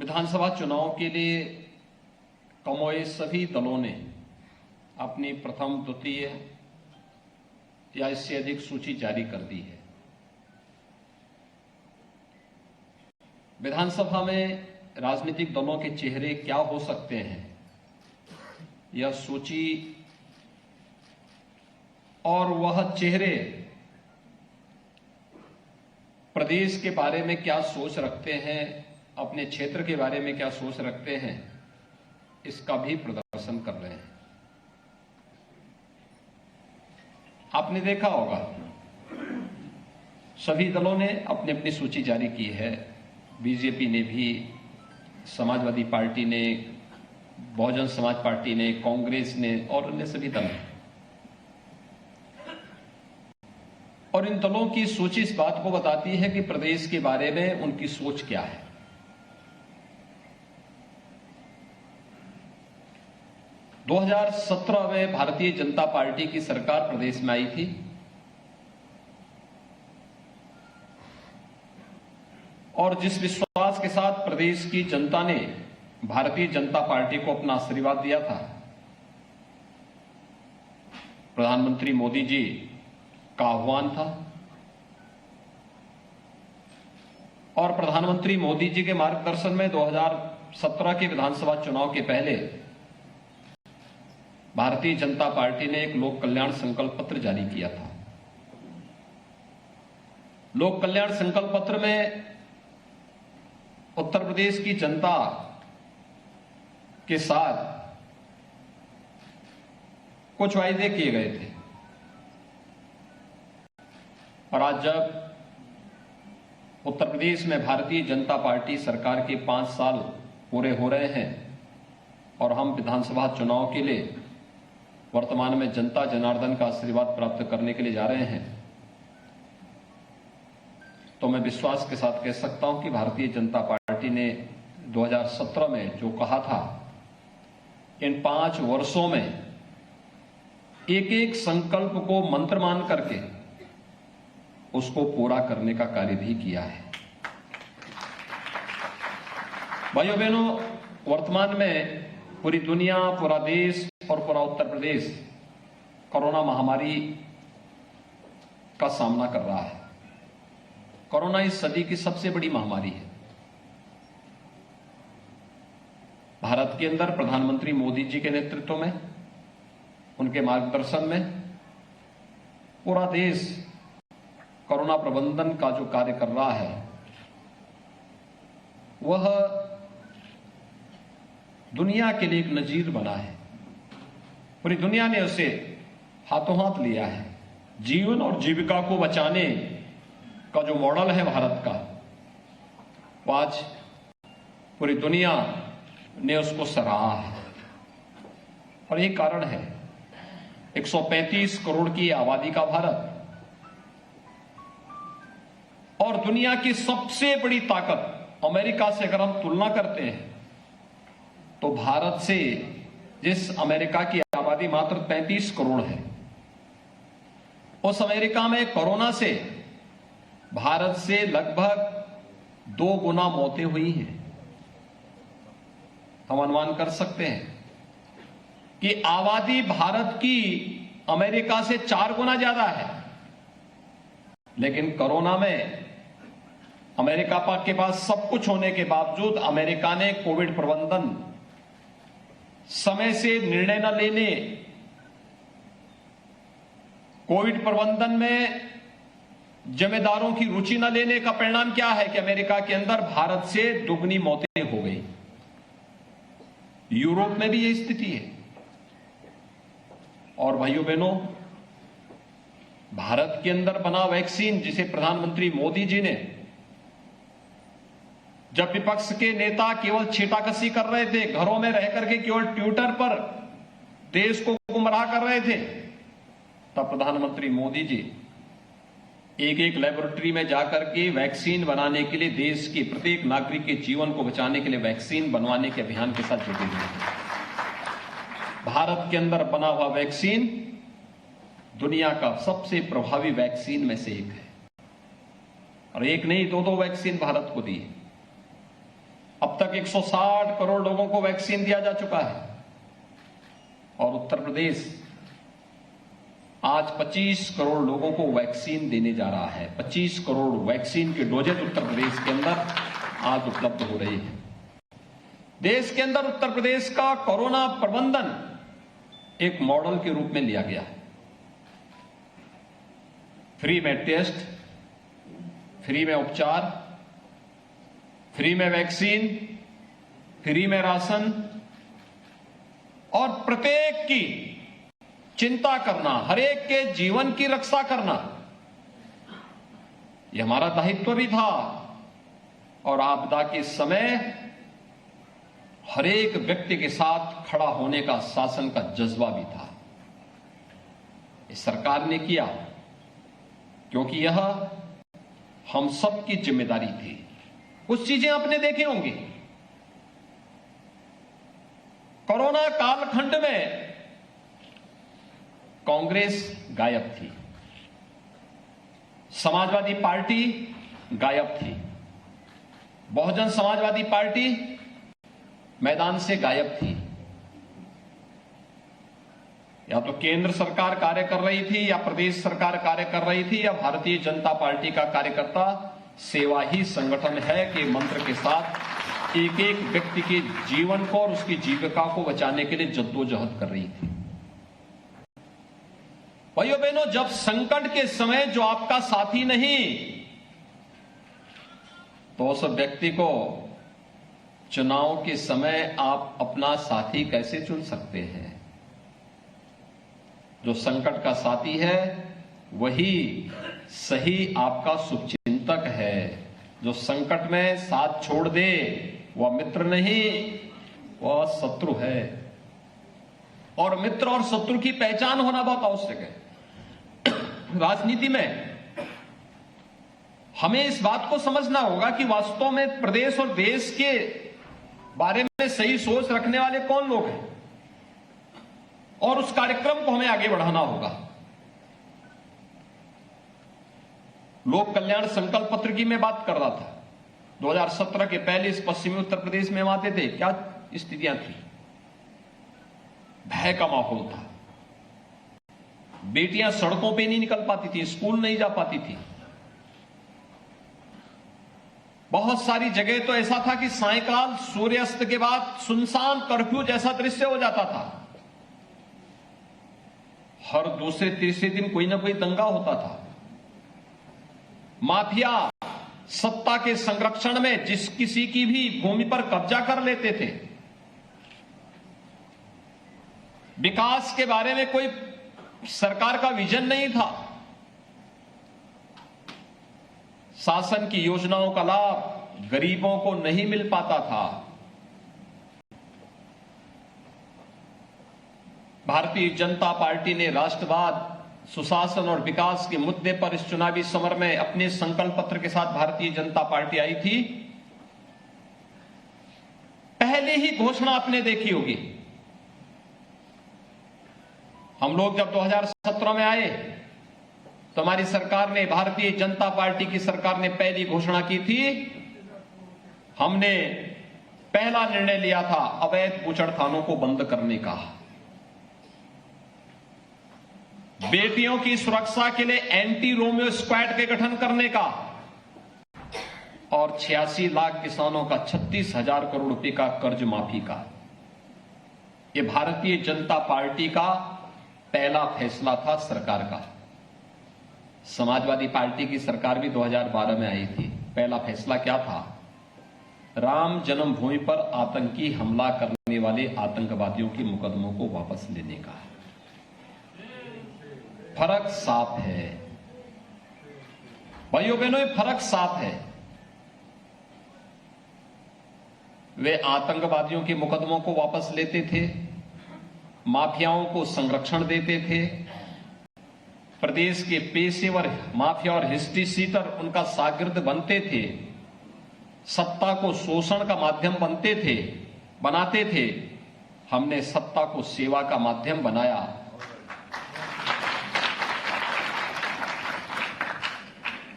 विधानसभा चुनाव के लिए कमोए सभी दलों ने अपनी प्रथम, द्वितीय या इससे अधिक सूची जारी कर दी है। विधानसभा में राजनीतिक दलों के चेहरे क्या हो सकते हैं, यह सूची और वह चेहरे प्रदेश के बारे में क्या सोच रखते हैं, अपने क्षेत्र के बारे में क्या सोच रखते हैं, इसका भी प्रदर्शन कर रहे हैं। आपने देखा होगा सभी दलों ने अपनी अपनी सूची जारी की है। बीजेपी ने भी, समाजवादी पार्टी ने, बहुजन समाज पार्टी ने, कांग्रेस ने और अन्य सभी दल ने। और इन दलों की सूची इस बात को बताती है कि प्रदेश के बारे में उनकी सोच क्या है। दो 2017 में भारतीय जनता पार्टी की सरकार प्रदेश में आई थी और जिस विश्वास के साथ प्रदेश की जनता ने भारतीय जनता पार्टी को अपना आशीर्वाद दिया था, प्रधानमंत्री मोदी जी का आह्वान था और प्रधानमंत्री मोदी जी के मार्गदर्शन में 2017 के विधानसभा चुनाव के पहले भारतीय जनता पार्टी ने एक लोक कल्याण संकल्प पत्र जारी किया था। लोक कल्याण संकल्प पत्र में उत्तर प्रदेश की जनता के साथ कुछ वायदे किए गए थे और आज जब उत्तर प्रदेश में भारतीय जनता पार्टी सरकार के 5 साल पूरे हो रहे हैं और हम विधानसभा चुनाव के लिए वर्तमान में जनता जनार्दन का आशीर्वाद प्राप्त करने के लिए जा रहे हैं, तो मैं विश्वास के साथ कह सकता हूं कि भारतीय जनता पार्टी ने 2017 में जो कहा था, इन 5 वर्षों में एक एक संकल्प को मंत्र मान करके उसको पूरा करने का कार्य भी किया है। भाइयों बहनों, वर्तमान में पूरी दुनिया, पूरा देश और पूरा उत्तर प्रदेश कोरोना महामारी का सामना कर रहा है। कोरोना इस सदी की सबसे बड़ी महामारी है। भारत के अंदर प्रधानमंत्री मोदी जी के नेतृत्व में, उनके मार्गदर्शन में पूरा देश कोरोना प्रबंधन का जो कार्य कर रहा है, वह दुनिया के लिए एक नजीर बना है। पूरी दुनिया ने उसे हाथों हाथ लिया है। जीवन और जीविका को बचाने का जो मॉडल है भारत का, वो आज पूरी दुनिया ने उसको सराहा है। और एक कारण है, 135 करोड़ की आबादी का भारत और दुनिया की सबसे बड़ी ताकत अमेरिका से अगर हम तुलना करते हैं तो भारत से, जिस अमेरिका की आबादी मात्र 35 करोड़ है, उस अमेरिका में कोरोना से भारत से लगभग 2 गुना मौतें हुई हैं। हम अनुमान कर सकते हैं कि आबादी भारत की अमेरिका से 4 गुना ज्यादा है, लेकिन कोरोना में अमेरिका के पास सब कुछ होने के बावजूद अमेरिका ने कोविड प्रबंधन, समय से निर्णय न लेने, कोविड प्रबंधन में जिम्मेदारों की रुचि न लेने का परिणाम क्या है कि अमेरिका के अंदर भारत से दुगनी मौतें हो गई। यूरोप में भी यही स्थिति है। और भाइयों बहनों, भारत के अंदर बना वैक्सीन, जिसे प्रधानमंत्री मोदी जी ने, जब विपक्ष के नेता केवल छींटाकशी कर रहे थे, घरों में रह करके केवल ट्विटर पर देश को गुमराह कर रहे थे, तब प्रधानमंत्री मोदी जी एक एक लेबोरेटरी में जाकर के वैक्सीन बनाने के लिए, देश के प्रत्येक नागरिक के जीवन को बचाने के लिए वैक्सीन बनवाने के अभियान के साथ जुटे हुए थे। भारत के अंदर बना हुआ वैक्सीन दुनिया का सबसे प्रभावी वैक्सीन में से एक है और एक नहीं, 2-2 वैक्सीन भारत को दी। अब तक 160 करोड़ लोगों को वैक्सीन दिया जा चुका है और उत्तर प्रदेश आज 25 करोड़ लोगों को वैक्सीन देने जा रहा है। 25 करोड़ वैक्सीन के डोजेज उत्तर प्रदेश के अंदर आज उपलब्ध हो रही है। देश के अंदर उत्तर प्रदेश का कोरोना प्रबंधन एक मॉडल के रूप में लिया गया है। फ्री में टेस्ट, फ्री में उपचार, फ्री में वैक्सीन, फ्री में राशन और प्रत्येक की चिंता करना, हर एक के जीवन की रक्षा करना, यह हमारा दायित्व भी था। और आपदा के समय हर एक व्यक्ति के साथ खड़ा होने का शासन का जज्बा भी था। इस सरकार ने किया क्योंकि यह हम सब की जिम्मेदारी थी। कुछ चीजें आपने देखे होंगे, कोरोना कालखंड में कांग्रेस गायब थी, समाजवादी पार्टी गायब थी, बहुजन समाजवादी पार्टी मैदान से गायब थी। या तो केंद्र सरकार कार्य कर रही थी या प्रदेश सरकार कार्य कर रही थी या भारतीय जनता पार्टी का कार्यकर्ता सेवा ही संगठन है के मंत्र के साथ एक एक व्यक्ति के जीवन को और उसकी जीविका को बचाने के लिए जद्दोजहद कर रही थी। भाइयों बहनों, जब संकट के समय जो आपका साथी नहीं, तो उस व्यक्ति को चुनाव के समय आप अपना साथी कैसे चुन सकते हैं? जो संकट का साथी है वही सही आपका शुभचिंतक है। जो संकट में साथ छोड़ दे वह मित्र नहीं, वह शत्रु है। और मित्र और शत्रु की पहचान होना बहुत आवश्यक है। राजनीति में हमें इस बात को समझना होगा कि वास्तव में प्रदेश और देश के बारे में सही सोच रखने वाले कौन लोग हैं और उस कार्यक्रम को हमें आगे बढ़ाना होगा। लोक कल्याण संकल्प पत्र की मैं बात कर रहा था। 2017 के पहले इस पश्चिमी उत्तर प्रदेश में हम आते थे, क्या स्थितियां थी? भय का माहौल था। बेटियां सड़कों पे नहीं निकल पाती थी, स्कूल नहीं जा पाती थी। बहुत सारी जगह तो ऐसा था कि सायंकाल सूर्यास्त के बाद सुनसान कर्फ्यू जैसा दृश्य हो जाता था। हर दूसरे तीसरे दिन कोई ना कोई दंगा होता था। माफिया सत्ता के संरक्षण में जिस किसी की भी भूमि पर कब्जा कर लेते थे। विकास के बारे में कोई सरकार का विजन नहीं था। शासन की योजनाओं का लाभ गरीबों को नहीं मिल पाता था। भारतीय जनता पार्टी ने राष्ट्रवाद, सुशासन और विकास के मुद्दे पर इस चुनावी समर में अपने संकल्प पत्र के साथ भारतीय जनता पार्टी आई थी। पहले ही घोषणा आपने देखी होगी। हम लोग जब 2017 में आए तो हमारी सरकार ने, भारतीय जनता पार्टी की सरकार ने पहली घोषणा की थी। हमने पहला निर्णय लिया था अवैध बूचड़खानों को बंद करने का, बेटियों की सुरक्षा के लिए एंटी रोमियो स्क्वाड के गठन करने का और 86 लाख किसानों का 36,000 करोड़ रुपए का कर्ज माफी का। यह भारतीय जनता पार्टी का पहला फैसला था सरकार का। समाजवादी पार्टी की सरकार भी 2012 में आई थी। पहला फैसला क्या था? राम जन्मभूमि पर आतंकी हमला करने वाले आतंकवादियों के मुकदमों को वापस लेने का। फर्क साफ है भाइयों बहनों, ये फर्क साफ है। वे आतंकवादियों के मुकदमों को वापस लेते थे, माफियाओं को संरक्षण देते थे, प्रदेश के पेशेवर माफिया और हिस्ट्री सीटर उनका शागिर्द बनते थे, सत्ता को शोषण का माध्यम बनाते थे। हमने सत्ता को सेवा का माध्यम बनाया।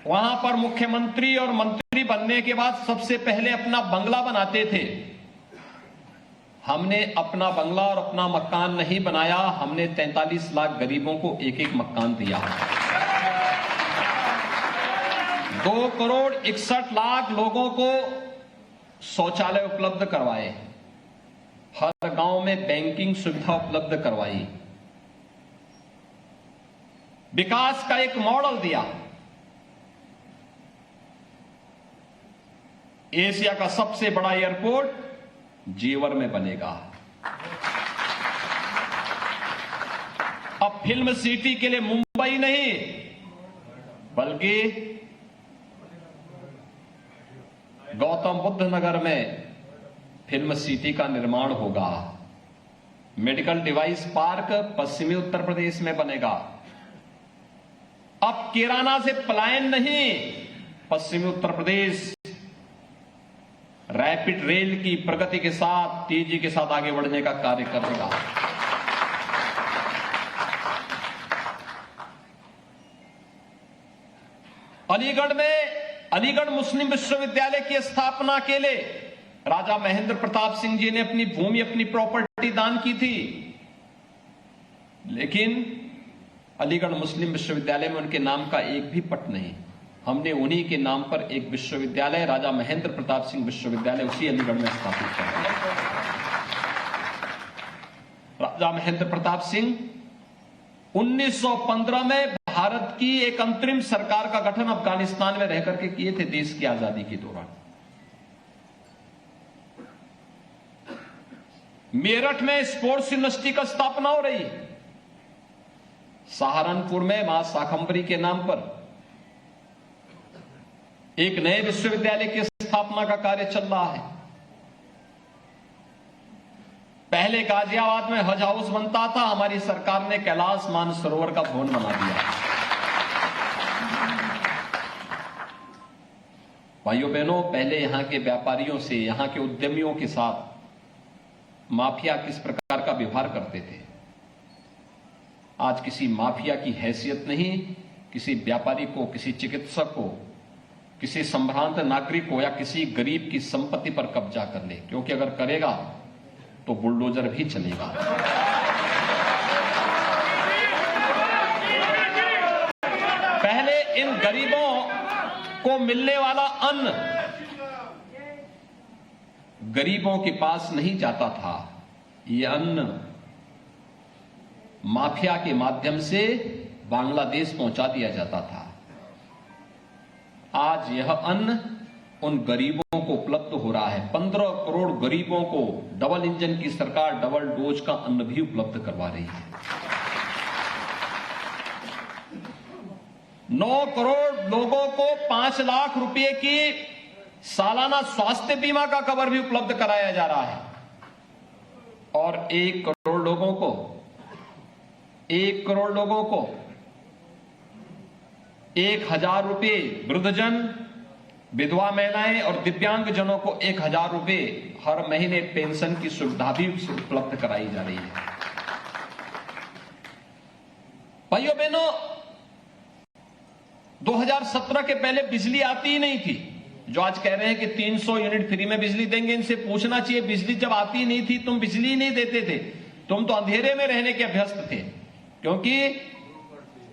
वहां पर मुख्यमंत्री और मंत्री बनने के बाद सबसे पहले अपना बंगला बनाते थे। हमने अपना बंगला और अपना मकान नहीं बनाया, हमने 43 लाख गरीबों को एक एक मकान दिया। 2 करोड़ 61 लाख लोगों को शौचालय उपलब्ध करवाए, हर गांव में बैंकिंग सुविधा उपलब्ध करवाई, विकास का एक मॉडल दिया। एशिया का सबसे बड़ा एयरपोर्ट जेवर में बनेगा। अब फिल्म सिटी के लिए मुंबई नहीं बल्कि गौतम बुद्ध नगर में फिल्म सिटी का निर्माण होगा। मेडिकल डिवाइस पार्क पश्चिमी उत्तर प्रदेश में बनेगा। अब किराना से पलायन नहीं, पश्चिमी उत्तर प्रदेश रैपिड रेल की प्रगति के साथ तेजी के साथ आगे बढ़ने का कार्य करेगा। अलीगढ़ में अलीगढ़ मुस्लिम विश्वविद्यालय की स्थापना के लिए राजा महेंद्र प्रताप सिंह जी ने अपनी भूमि, अपनी प्रॉपर्टी दान की थी, लेकिन अलीगढ़ मुस्लिम विश्वविद्यालय में उनके नाम का एक भी पट नहीं। हमने उन्हीं के नाम पर एक विश्वविद्यालय, राजा महेंद्र प्रताप सिंह विश्वविद्यालय, उसी अलीगढ़ में स्थापित किया। राजा महेंद्र प्रताप सिंह 1915 में भारत की एक अंतरिम सरकार का गठन अफगानिस्तान में रह करके किए थे देश की आजादी के दौरान। मेरठ में स्पोर्ट्स यूनिवर्सिटी का स्थापना हो रही है। सहारनपुर में मां शाकंभरी के नाम पर एक नए विश्वविद्यालय की स्थापना का कार्य चल रहा है। पहले गाजियाबाद में हज हाउस बनता था, हमारी सरकार ने कैलाश मानसरोवर का भवन बना दिया। भाइयों बहनों, पहले यहां के व्यापारियों से, यहां के उद्यमियों के साथ माफिया किस प्रकार का व्यवहार करते थे, आज किसी माफिया की हैसियत नहीं। किसी व्यापारी को, किसी चिकित्सक को, किसी संभ्रांत नागरिक को या किसी गरीब की संपत्ति पर कब्जा कर ले, क्योंकि अगर करेगा तो बुलडोजर भी चलेगा। पहले इन गरीबों को मिलने वाला अन्न गरीबों के पास नहीं जाता था, ये अन्न माफिया के माध्यम से बांग्लादेश पहुंचा दिया जाता था। आज यह अन्न उन गरीबों को उपलब्ध हो रहा है। 15 करोड़ गरीबों को डबल इंजन की सरकार डबल डोज का अन्न भी उपलब्ध करवा रही है। 9 करोड़ लोगों को 5 लाख रुपए की सालाना स्वास्थ्य बीमा का कवर भी उपलब्ध कराया जा रहा है और 1 करोड़ लोगों को 1000 रुपए वृद्धजन, विधवा महिलाएं और दिव्यांग जनों को 1000 रुपए हर महीने पेंशन की सुविधा भी उपलब्ध कराई जा रही है। भाइयों बहनों, 2017 के पहले बिजली आती ही नहीं थी। जो आज कह रहे हैं कि 300 यूनिट फ्री में बिजली देंगे, इनसे पूछना चाहिए, बिजली जब आती नहीं थी तुम बिजली नहीं देते थे, तुम तो अंधेरे में रहने के अभ्यस्त थे, क्योंकि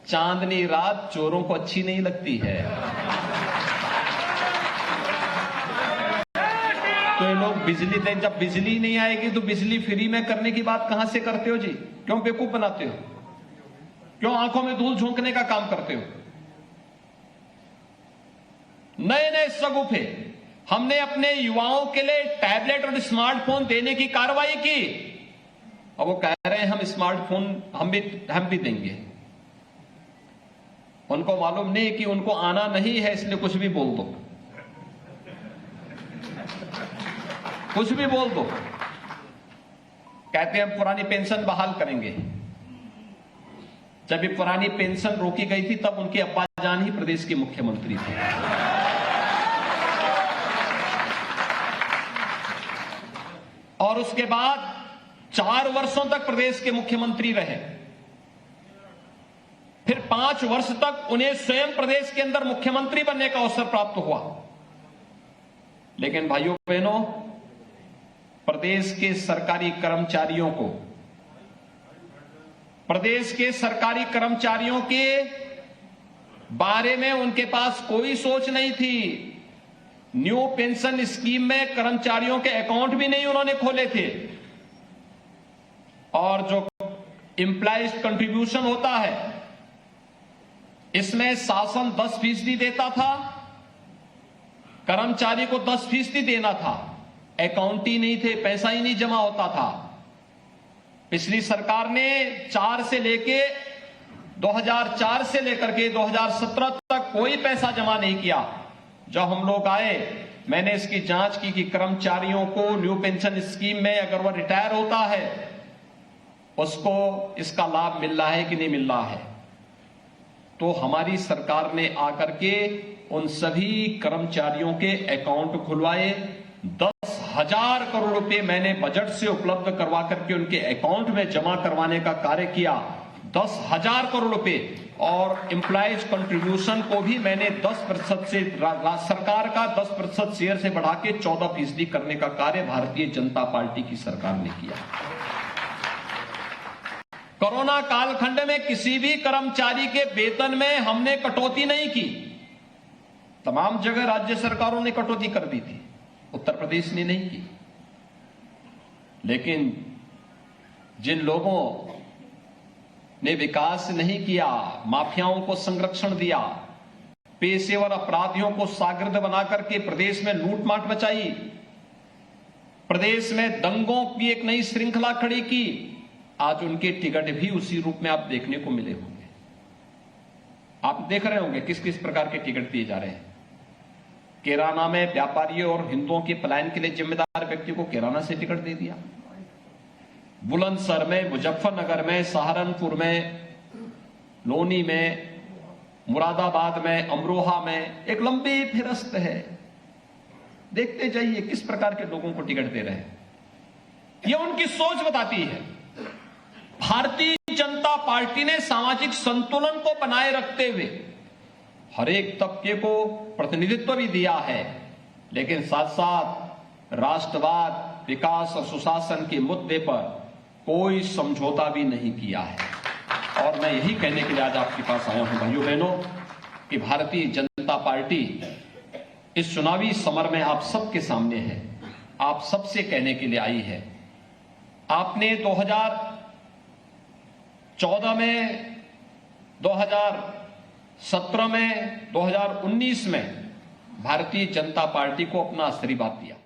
चांदनी रात चोरों को अच्छी नहीं लगती है। तो ये लोग बिजली दें, जब बिजली नहीं आएगी तो बिजली फ्री में करने की बात कहां से करते हो जी? क्यों बेवकूफ बनाते हो? क्यों आंखों में धूल झोंकने का काम करते हो? नए नए सगुफे हमने अपने युवाओं के लिए टैबलेट और स्मार्टफोन देने की कार्रवाई की। अब वो कह रहे हैं हम स्मार्टफोन हम भी देंगे। उनको मालूम नहीं कि उनको आना नहीं है, इसलिए कुछ भी बोल दो, कुछ भी बोल दो। कहते हैं हम पुरानी पेंशन बहाल करेंगे। जब ये पुरानी पेंशन रोकी गई थी तब उनके अब्बा जान ही प्रदेश के मुख्यमंत्री थे। और उसके बाद 4 वर्षों तक प्रदेश के मुख्यमंत्री रहे। फिर 5 वर्ष तक उन्हें स्वयं प्रदेश के अंदर मुख्यमंत्री बनने का अवसर प्राप्त हुआ। लेकिन भाइयों बहनों, प्रदेश के सरकारी कर्मचारियों के बारे में उनके पास कोई सोच नहीं थी। न्यू पेंशन स्कीम में कर्मचारियों के अकाउंट भी नहीं उन्होंने खोले थे। और जो एम्प्लॉयज कंट्रीब्यूशन होता है, इसमें शासन 10% देता था, कर्मचारी को 10% देना था। अकाउंट ही नहीं थे, पैसा ही नहीं जमा होता था। पिछली सरकार ने 2004 से लेकर के 2017 तक कोई पैसा जमा नहीं किया। जब हम लोग आए, मैंने इसकी जांच की कि कर्मचारियों को न्यू पेंशन स्कीम में अगर वह रिटायर होता है, उसको इसका लाभ मिल रहा है कि नहीं मिल रहा है। तो हमारी सरकार ने आकर के उन सभी कर्मचारियों के अकाउंट खुलवाए। 10,000 करोड़ रुपए मैंने बजट से उपलब्ध करवा करके उनके अकाउंट में जमा करवाने का कार्य किया। 10,000 करोड़ रुपए। और एम्प्लॉयज कंट्रीब्यूशन को भी मैंने 10% से, सरकार का 10% शेयर से बढ़ा के 14% करने का कार्य भारतीय जनता पार्टी की सरकार ने किया। कोरोना कालखंड में किसी भी कर्मचारी के वेतन में हमने कटौती नहीं की। तमाम जगह राज्य सरकारों ने कटौती कर दी थी, उत्तर प्रदेश ने नहीं की। लेकिन जिन लोगों ने विकास नहीं किया, माफियाओं को संरक्षण दिया, पेशेवर अपराधियों को शागिर्द बनाकर के प्रदेश में लूटमाट मचाई, प्रदेश में दंगों की एक नई श्रृंखला खड़ी की, आज उनके टिकट भी उसी रूप में आप देखने को मिले होंगे। आप देख रहे होंगे किस किस प्रकार के टिकट दिए जा रहे हैं। किराना में व्यापारियों और हिंदुओं के पलायन के लिए जिम्मेदार व्यक्ति को किराना से टिकट दे दिया। बुलंदशहर में, मुजफ्फरनगर में, सहारनपुर में, लोनी में, मुरादाबाद में, अमरोहा में एक लंबी फेहरिस्त है। देखते जाइए किस प्रकार के लोगों को टिकट दे रहे हैं। यह उनकी सोच बताती है। भारतीय जनता पार्टी ने सामाजिक संतुलन को बनाए रखते हुए हर एक तबके को प्रतिनिधित्व भी दिया है, लेकिन साथ साथ राष्ट्रवाद, विकास और सुशासन के मुद्दे पर कोई समझौता भी नहीं किया है। और मैं यही कहने के लिए आज आपके पास आया हूं भाइयों बहनों कि भारतीय जनता पार्टी इस चुनावी समर में आप सबके सामने है, आप सबसे कहने के लिए आई है। आपने 2014 में, 2017 में, 2019 में भारतीय जनता पार्टी को अपना आशीर्वाद दिया।